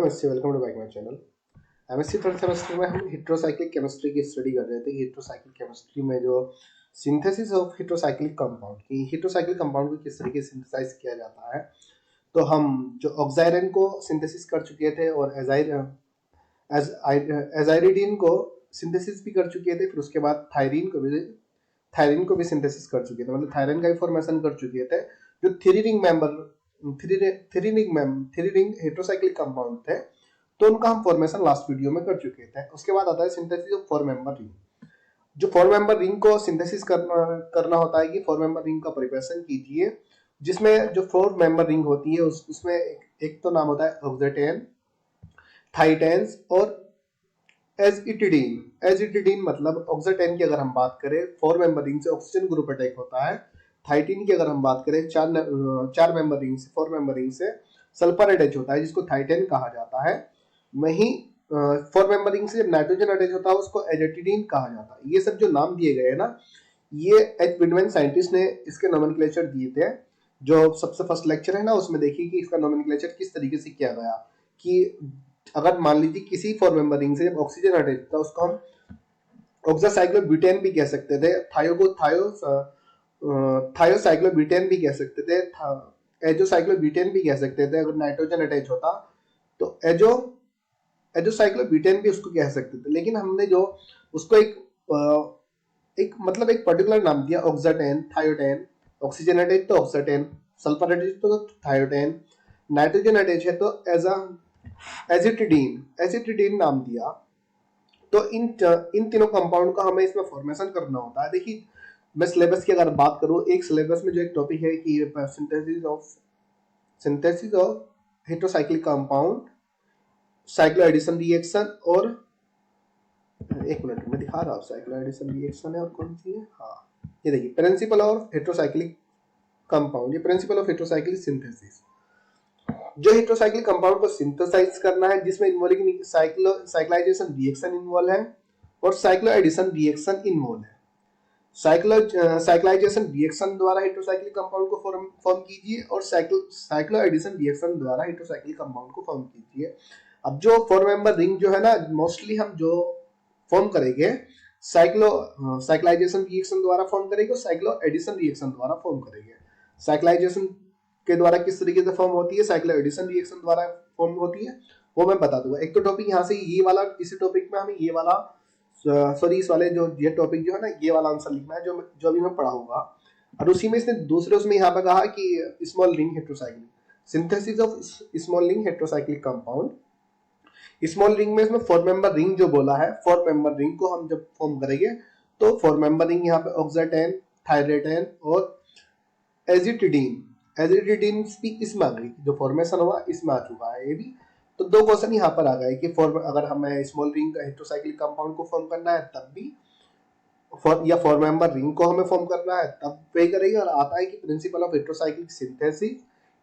नमस्ते, welcome to back my channel. MSc third semester में हम हेटेरोसाइक्लिक केमिस्ट्री की स्टडी कर रहे थे। हेटेरोसाइक्लिक केमिस्ट्री में जो सिंथेसिस ऑफ हेटेरोसाइक्लिक कंपाउंड की हेटेरोसाइक्लिक कंपाउंड को किस तरीके से सिंथेसाइज किया जाता है, तो हम जो ऑक्साइरिन को सिंथेसिस कर चुके थे और एजाइरिडीन को सिंथेसिस भी कर चुके थे। फिर उसके बाद थायरीन को भी सिंथेसिस कर चुके थे, मतलब थायरीन का भी फॉर्मेशन कर चुके थे। जो थ्री रिंग हेटेरोसाइक्लिक कंपाउंड थे, तो उनका हम फॉर्मेशन लास्ट वीडियो में कर चुके थे। उसके बाद आता है synthesis of four member ring. जो फोर मेंबर रिंग को सिंथेसिस करना होता है कि फोर मेंबर रिंग का प्रिपरेशन कीजिए, जिसमें जो फोर मेंबर रिंग होती है उसमें एक तो नाम होता है ऑक्सीडेन, थाइटेंस और एजिटिडीन। मतलब ऑक्सीडेन की अगर हम बात करें, फोर मेंबर रिंग से ऑक्सीजन ग्रुप अटैक होता है। थाइटीन की अगर हम बात करें, चार मेंबर रिंग से, फोर मेंबर रिंग से सल्फर अटैच होता है, जिसको थाइटेन कहा जाता है। वहीं फोर मेंबर रिंग से जब नाइट्रोजन अटैच होता है, उसको एजिटिडीन कहा जाता है। ये सब जो नाम दिए गए ना, ये एच विडमैन साइंटिस्ट ने इसके नोमेनक्लेचर दिए थे। जो सबसे फर्स्ट लेक्चर है ना, उसमें देखिए कि इसका नोमेनक्लेचर किस तरीके से किया गया। कि अगर मान लीजिए किसी फोर मेंबर रिंग से जब ऑक्सीजन अटैच होता है, उसको हम ऑक्सासाइक्लोब्यूटेन भी कह सकते थे, थायोसाइक्लोब्यूटेन भी कह सकते थे, एजोसाइक्लोब्यूटेन भी कह सकते थे। अगर नाइट्रोजन अटैच होता तो एजोसाइक्लोब्यूटेन भी उसको कह सकते थे। लेकिन हमने जो उसको एक मतलब एक पर्टिकुलर नाम दिया, ऑक्साटेन, थायोटेन। ऑक्सीजन अटैच तो ऑक्साटेन, सल्फर अटैच तो थायोटेन, नाइट्रोजन अटैच है तो एजिटिडीन नाम दिया। तो इन तीनों कंपाउंड का हमें इसमें फॉर्मेशन करना होता है। देखिए, मैं सिलेबस की अगर बात करूं, एक सिलेबस में जो एक टॉपिक है कि synthesis of heterocyclic compound, cyclo addition reaction, और एक मिनट में दिखा रहा हूं, साइक्लो एडिशन रिएक्शन है और कौन सी है, हाँ ये देखिए, प्रिंसिपल ऑफ हेटेरोसाइक्लिक कंपाउंड, ये प्रिंसिपल ऑफ हेटेरोसाइक्लिक सिंथेसिस। जो हेटेरोसाइक्लिक कंपाउंड को सिंथेसाइज करना है, जिसमें इन्वॉल्विंग साइक्लाइजेशन रिएक्शन इन्वॉल्व है और साइक्लो एडिशन रिएक्शन इन्वॉल्व है। साइक्लाइजेशन रिएक्शन द्वारा हेटेरोसाइक्लिक कंपाउंड को फॉर्म कीजिए और साइक्लो एडिशन रिएक्शन द्वारा हेटेरोसाइक्लिक कंपाउंड को फॉर्म कीजिए। अब जो फोर मेंबर रिंग जो है ना, मोस्टली हम जो फॉर्म करेंगे साइक्लाइजेशन रिएक्शन द्वारा फॉर्म करेंगे और साइक्लो एडिशन रिएक्शन द्वारा फॉर्म करेंगे। साइक्लाइजेशन के द्वारा किस तरीके से फॉर्म होती है, साइक्लो एडिशन रिएक्शन द्वारा फॉर्म होती है, वो मैं बता दूंगा। एक तो टॉपिक यहाँ से ये वाला, इसी टॉपिक में हमें ये वाला, सॉरी इस वाले जो ये टॉपिक जो है ना, ये वाला आंसर लिखना है जो अभी मैं पढ़ाऊंगा। और उसी में इसने दूसरे उसमें यहाँ पे कहा कि small ring heterocyclic synthesis of small ring heterocyclic compound. Small ring में इसमें फोर मेंबर रिंग जो बोला है, फोर मेंबर रिंग को हम जब फॉर्म करेंगे तो फोर मेंबर रिंग यहाँ पे ऑक्साटेन, थायरेटेन और एजिटिडीन भी इसमें आ गई। जो फॉर्मेशन हुआ इसमें आ चुका है ये भी। तो दो क्वेश्चन यहाँ पर आ गए कि अगर हमें स्मॉल रिंग हेटेरोसाइक्लिक कंपाउंड को फॉर्म करना है तब भी, या फोर मेंबर रिंग को हमें फॉर्म करना है तब पे करेंगे। और आता है कि principle of heterocyclic synthesis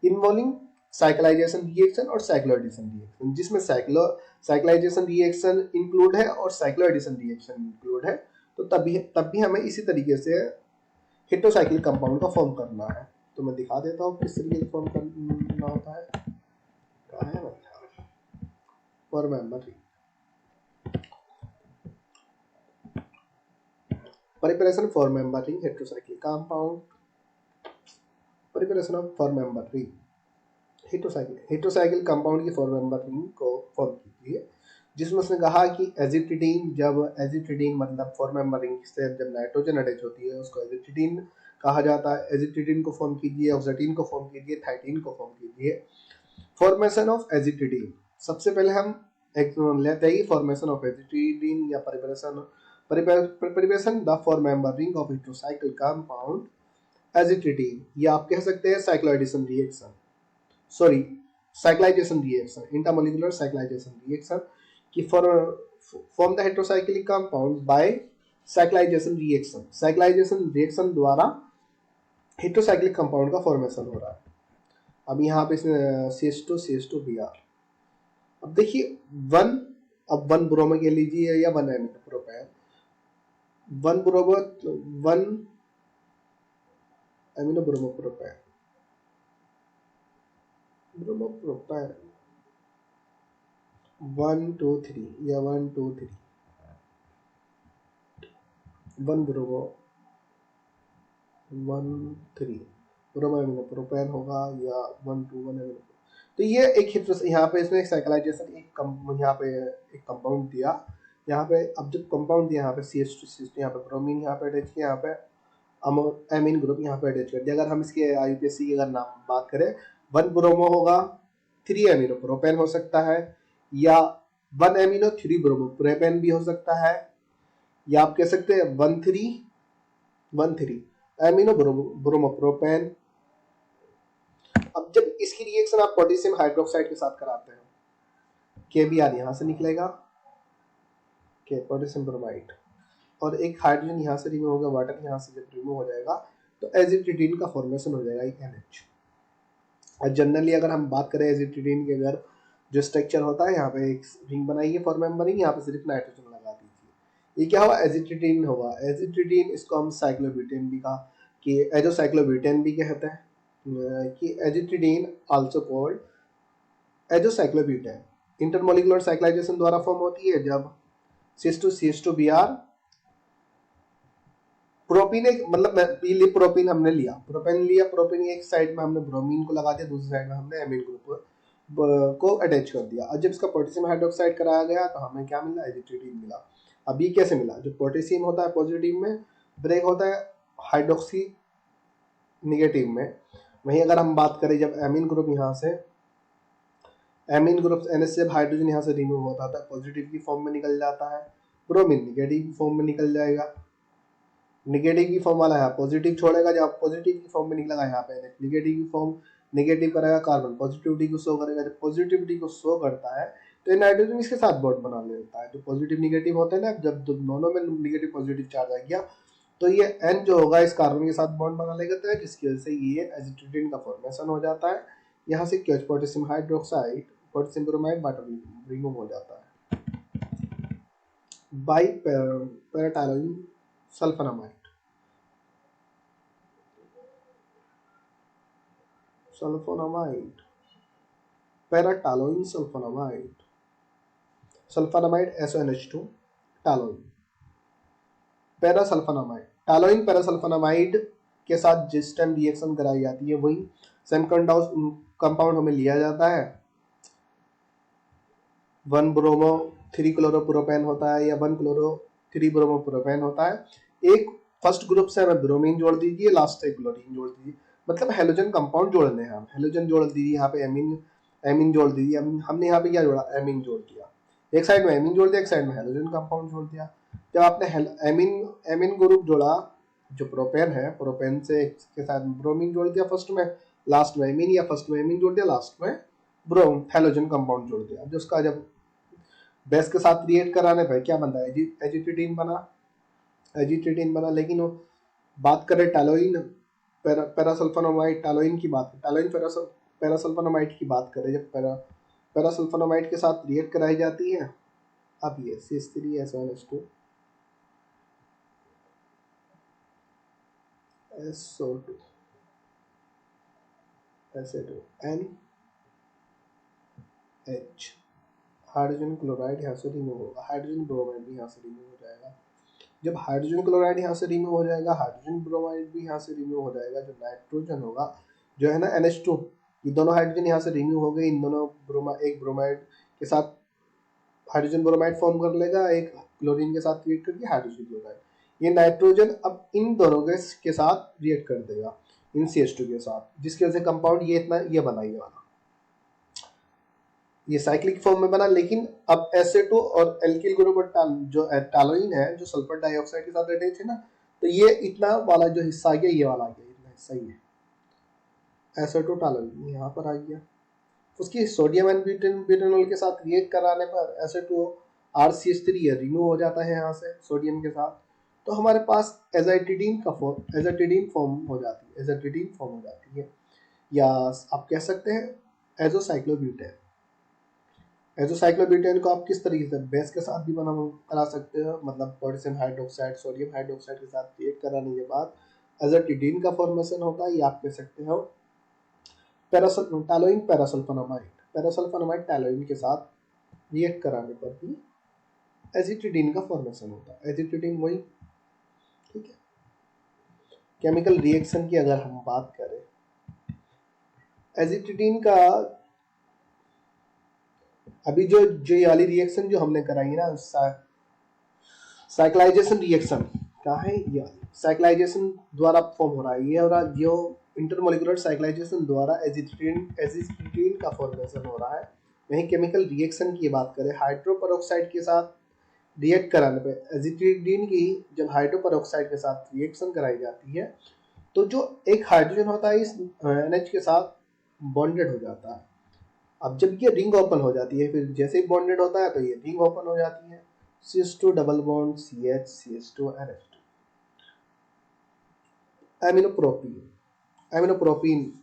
involving cyclisation reaction और साइक्लो एडिशन रिएक्शन, जिसमें साइक्लाइजेशन रिएक्शन इंक्लूड है और साइक्लो एडिशन रिएक्शन इंक्लूड है। तो तब भी हमें इसी तरीके से हेटेरोसाइक्लिक कंपाउंड का फॉर्म करना है। तो मैं दिखा देता हूँ किस तरीके से फॉर्म करना होता है। कहाँ है भाई, four member ring, preparation for member ring heterocyclic compound, preparation of four member ring heterocyclic compound की फोर मेंबर रिंग को फॉर्म कीजिए, जिसमें उसने कहा कि एजिटिडीन मतलब फोर मेंबर रिंग से जब नाइट्रोजन अटैच होती है उसको एजिटिडीन कहा जाता है। एजिटिडीन को फॉर्म कीजिए, ऑक्सीटीन को फॉर्म कीजिए, थाइटीन को फॉर्म कीजिए। फॉर्मेशन ऑफ एजिटिडीन, सबसे पहले हम एक लेते हैं फॉर्मेशन ऑफ एजिटिडीन या preparation the four member ring of heterocyclic compound azetidine, या आप कह सकते हैं cyclo addition reaction, sorry cyclisation reaction, intermolecular cyclisation reaction की form the heterocyclic compound by cyclisation reaction. Cyclisation reaction द्वारा हेटेरोसाइक्लिक कंपाउंड का formation हो रहा है। अब यहाँ पे इसमें CH2 Br। अब देखिए वन ब्रोमो के लीजिए या वन प्रोपैन, वन एमिनो ब्रोमोप्रोपैन, 1 2 3 या 1 2 3 1 ब्रोमो 1 3 ब्रोमो अमीनो प्रोपेन होगा या 1 2 1 अमीनो। तो ये एक यहाँ पे इसमें एक साइक्लाइजेशन यहाँ पे एक कंपाउंड दिया, यहाँ पे अब जब कंपाउंड दिया यहाँ पे CH2 यहाँ पे ब्रोमीन यहाँ पे अटैच किया, यहाँ पे एमीन ग्रुप यहाँ पे अटैच कर दिया। अगर हम इसके IUPAC की अगर नाम बात करें 1 ब्रोमो होगा 3 अमीनो प्रोपेन हो सकता है, या 1 अमीनो 3 ब्रोमो प्रोपेन भी हो सकता है, या आप कह सकते हैं 1 3 अमीनो ब्रोमो प्रोपेन। अब जब इसकी रिएक्शन आप पोटेशियम हाइड्रोक्साइड के साथ कराते हैं, KBr यहाँ से निकलेगा, के पोटेशियम ब्रोमाइड, और एक हाइड्रोजन यहाँ से रिमूव होगा, वाटर यहाँ से जब रिमूव हो जाएगा तो एजिटिडीन का फॉर्मेशन हो जाएगा, एक NH। और जनरली अगर हम बात करें एजिटिडीन के अगर जो स्ट्रक्चर होता है, यहाँ पे एक रिंग बनाइए फॉर मेंबरिंग, यहाँ पे सिर्फ नाइट्रोजन लगा दीजिए। ये क्या हुआ, एजिटिडीन होगा। एजिटिडीन इसको हम साइक्लोब्यूटेन भी कहा कि एजोसाइक्लोब्यूटेन भी कहते हैं, कि एजिटिडीन आल्सो कॉल्ड एजोसाइक्लोब्यूटेन। इंटरमोलिकुलर साइक्लाइजेशन द्वारा फॉर्म होती है जब CH2CH2Br प्रोपीन एक मतलब प्रोपीन हमने लिया, प्रोपेन लिया, प्रोपीन एक साइड में हमने ब्रोमीन को लगा दिया, दूसरी साइड में हमने एमीन ग्रुप को अटैच कर दिया। और जब इसका पोटेशियम हाइड्रोक्साइड कराया गया तो हमें क्या मिला, एजिटिडीन मिला। अब ये कैसे मिला, जो पोटेशियम होता है पॉजिटिव में ब्रेक होता है हाइड्रोक्सी निगेटिव में। वहीं अगर हम बात करें जब एमीन ग्रुप यहाँ से एमीन ग्रुप NH जब हाइड्रोजन यहाँ से रिमूव होता था पॉजिटिव की फॉर्म में निकल जाता है, ब्रोमीन निगेटिव की फॉर्म में निकल जाएगा। निगेटिव की फॉर्म वाला है पॉजिटिव छोड़ेगा, जब पॉजिटिव की फॉर्म में निकलेगा यहाँ पे निगेटिव की फॉर्म, निगेटिव करेगा कार्बन पॉजिटिविटी को शो करेगा। जब पॉजिटिविटी को शो करता है तो नाइट्रोजन इसके साथ बॉन्ड बना लेता है। जो पॉजिटिव निगेटिव होते हैं ना, जब दोनों में निगेटिव पॉजिटिव चार्ज आ गया तो ये N जो होगा इस कार्बन के साथ बॉन्ड बना लेता है, जिसकी वजह से ये एजिटिडीन का फॉर्मेशन हो जाता है। यहाँ से क्या potassium hydroxide potassium bromide water remove हो जाता है by paratoluene sulphonamide. Sulphonamide paratoluene sulphonamide, sulphonamide SONH2 toluene parasulphonamide. Toluene parasulphonamide के साथ जिस टाइम रिएक्शन कराई जाती है वही सेम कंपाउंड हमें लिया जाता है। 1 ब्रोमो 3 क्लोरोप्रोपेन होता है या 1 क्लोरो 3 ब्रोमो प्रोपेन होता है। एक फर्स्ट ग्रुप से हमें ब्रोमीन जोड़ दीजिए, लास्ट से क्लोरीन जोड़ दीजिए, मतलब हेलोजन कंपाउंड जोड़ने हैं हम। हेलोजन जोड़ दीजिए, यहाँ पे एमीन जोड़ दीजिए। हमने यहाँ पे क्या जोड़ा, एमीन जोड़ दिया, एक साइड में एमीन जोड़ दिया, एक साइड में हेलोजन कंपाउंड जोड़ दिया। जब आपने एमीन ग्रुप जोड़ा जो प्रोपेन है, प्रोपेन से के साथ ब्रोमीन जोड़ दिया फर्स्ट में, लास्ट में एमीन, या फर्स्ट में एमीन जोड़ दिया, लास्ट में हेलोजन कंपाउंड जोड़ दिया। जो उसका जब बेस के साथ रिएक्ट कराने पर क्या बनता है, एजिटिडीन बना। लेकिन वो बात करें टालोइन पैरासल्फोनामाइड टालोइन की बात, टालोइन पैरासल्फोनामाइड की बात करें, जब पैरासल्फोनामाइड के साथ रिएक्ट कराई जाती है, अब ये CH3SONH2 SO2 Ha2NH, hydrogen chloride यहाँ से रिमूव होगा, हाइड्रोजन ब्रोमाइड भी यहाँ से रिमूव हो जाएगा। जब हाइड्रोजन क्लोराइड यहाँ से रिमूव हो जाएगा, हाइड्रोजन ब्रोमाइड भी यहाँ से रिमूव हो जाएगा। जो नाइट्रोजन होगा जो है ना NH2, ये दोनों हाइड्रोजन यहाँ से रिमूव हो गए। इन दोनों एक ब्रोमाइड के साथ हाइड्रोजन ब्रोमाइड फॉर्म कर लेगा, एक क्लोरीन के साथ रिएक्ट करके हाइड्रोजन क्लोराइड। ये नाइट्रोजन अब इन दोनों के साथ रिएक्ट कर देगा, इन CH2 के साथ, जिसकी वजह से कंपाउंड ये इतना ये बना, ये साइक्लिक फॉर्म में बना। लेकिन अब SA2 और एल्किल ग्रुप जो टालोइन है, जो सल्फर डाइऑक्साइड के साथ अटैच है ना, तो ये इतना वाला जो हिस्सा आ गया, ये वाला आ गया, इतना हिस्सा ही है SA2 टालोइन यहाँ पर आ गया। उसकी सोडियम एंड ब्यूटेनॉल के साथ रिएक्ट कराने पर SA2 RCH3 रिमूव हो जाता है यहाँ से सोडियम के साथ। तो हमारे पास एजाइटिडीन फॉर्म हो जाती है, या आप कह सकते हैं एजोसाइक्लोब्यूटेन। एजोसाइक्लोब्यूटेन को आप किस तरीके से बेस के साथ भी बना करा सकते हो, मतलब पोटेशियम हाइड्रोक्साइड सोडियम हाइड्रोक्साइड के साथ रिएक्ट कराने के बाद एजाइटिडीन का फॉर्मेशन होता है, या आप कह सकते हो टालोइन पैरासल्फोनामाइड टालोइन के साथ रिएक्ट कराने पर भी एजिटिडीन का फॉर्मेशन होता है। एजिटिडीन वही, ठीक है। केमिकल रिएक्शन की अगर हम बात करें, एजिटिडीन का अभी जो जो ये वाली रिएक्शन जो हमने कराई है ना, साइक्लाइजेशन रिएक्शन क्या है, ये साइक्लाइजेशन द्वारा फॉर्म हो रहा है ये, और जो इंटरमोलिकुलर साइक्लाइजेशन द्वारा एजिटिडीन का फॉर्मेशन हो रहा है। वहीं केमिकल रिएक्शन की बात करें, हाइड्रोपेरोक्साइड के साथ रिएक्ट कराने पे एजिटिडीन की जब हाइड्रोपेरोक्साइड के साथ रिएक्शन कराई जाती है तो जो एक हाइड्रोजन होता है इस NH के साथ बॉन्डेड हो जाता है। अब जब ये रिंग ओपन हो जाती है, फिर जैसे ही बॉन्डेड होता है तो ये रिंग ओपन हो जाती है, CH2 double bond CH CH2 NH2, एमिनोप्रोपीन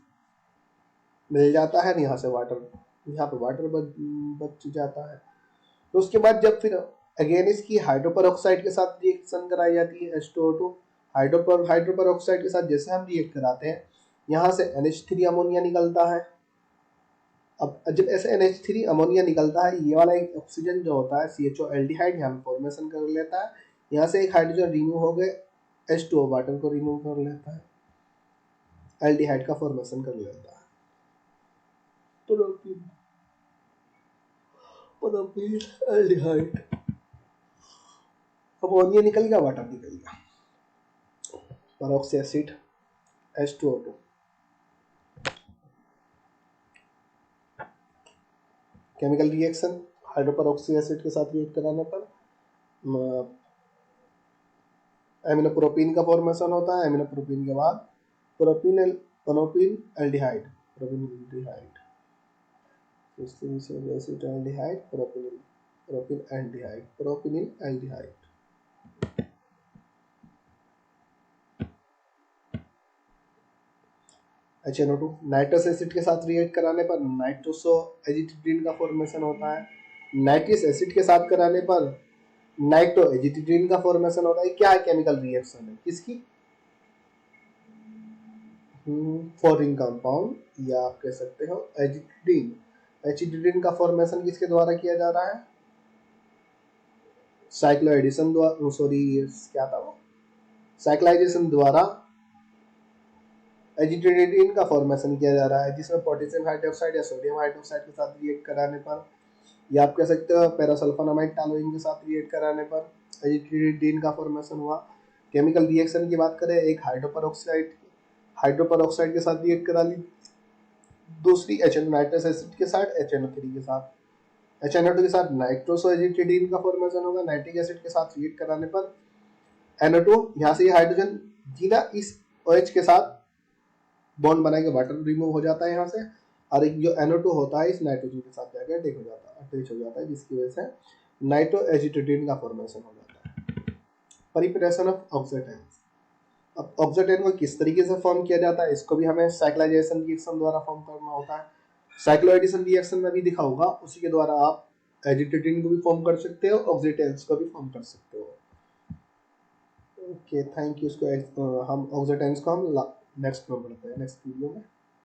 मिल जाता है, यहाँ से वाटर, यहाँ पे वाटर बच जाता है। तो उसके बाद जब फिर अगेन इसकी हाइड्रोपेरोक्साइड के साथ रिएक्शन कराई जाती है H2O2, हाइड्रोपेरोक्साइड के साथ जैसे हम रिएक्ट कराते हैं, यहाँ से NH3 अमोनिया निकलता है। अब जब ऐसे NH3 अमोनिया निकलता है, ये वाला एक ऑक्सीजन जो होता है CHO एल्डिहाइड यहाँ फॉर्मेशन कर लेता है, यहाँ से एक हाइड्रोजन रिमूव हो गए, H2O वाटर को रिमूव कर लेता है, एल्डिहाइड का फॉर्मेशन कर लेता है। प्रोपीन प्रोपीन एल्डिहाइड, अमोनिया निकल गया, वाटर निकल गया, peroxy acid H2O2। Chemical reaction hydroperoxy acid के साथ रिएक्ट कराने पर एमिनोप्रोपीन का फॉर्मेशन होता है। एमिनोप्रोपीन के बाद propene aldehyde, propene aldehyde, aldehyde, propene aldehyde, propenyl aldehyde. HNO2 nitrous acid के साथ रिएक्ट कराने पर नाइट्रोसो एजिटिडीन का फॉर्मेशन होता है। नाइट्रिक एसिड के साथ कराने पर नाइट्रो एजिटिडीन का फॉर्मेशन होता है। क्या है, केमिकल रिएक्शन है किसकी, फॉरिन कंपाउंड या आप कह सकते हो एजिटिडीन। एजिटिडीन का फॉर्मेशन किसके द्वारा किया जा रहा है, साइक्लो एडिशन द्वारा, सॉरी क्या था वो, साइक्लाइजेशन द्वारा एजिटिडीन का फॉर्मेशन किया जा रहा है, जिसमें पोटेशियम हाइड्रोक्साइड या सोडियम हाइड्रोक्साइड के साथ रिएक्ट कराने पर, या आप कह सकते हो पैरासल्फोनामाइड टॉलुइन के साथ रिएक्ट कराने पर एजिटिडीन का फॉर्मेशन हुआ। केमिकल रिएक्शन की बात करें, एक हाइड्रोपेरोक्साइड के साथ रिएक्ट करा ली, दूसरी HNO नाइट्रस एसिड के साथ HNO3 के साथ, HNO2 के साथ नाइट्रोसो एजिटिडीन का फॉर्मेशन होगा। नाइट्रिक एसिड के साथ रिएक्ट कराने पर NO2, यहाँ से ये हाइड्रोजन जीना इस OH के साथ बॉन्ड बनाएंगे, वाटर रिमूव हो जाता है यहाँ से, और एक जो NO2 होता है इस नाइट्रोजन के साथ जाकर अटैच हो जाता है, जिसकी वजह से नाइट्रो एजिटिडीन का फॉर्मेशन हो जाता है। प्रिपरेशन ऑफ ऑक्सीडेंस, अब ऑक्सीडेंट को किस तरीके से फॉर्म किया जाता है, इसको भी हमें साइक्लाइजेशन रिएक्शन द्वारा फॉर्म करना होता है। साइक्लोएडिशन रिएक्शन में भी दिखा होगा, उसी के द्वारा आप एजिटिडीन को भी फॉर्म कर सकते हो, ऑक्सीडेंस को भी फॉर्म कर सकते हो। Okay, thank you. इसको हम ऑक्सीडेंस को हम नेक्स्ट में पढ़ते हैं, नेक्स्ट वीडियो में।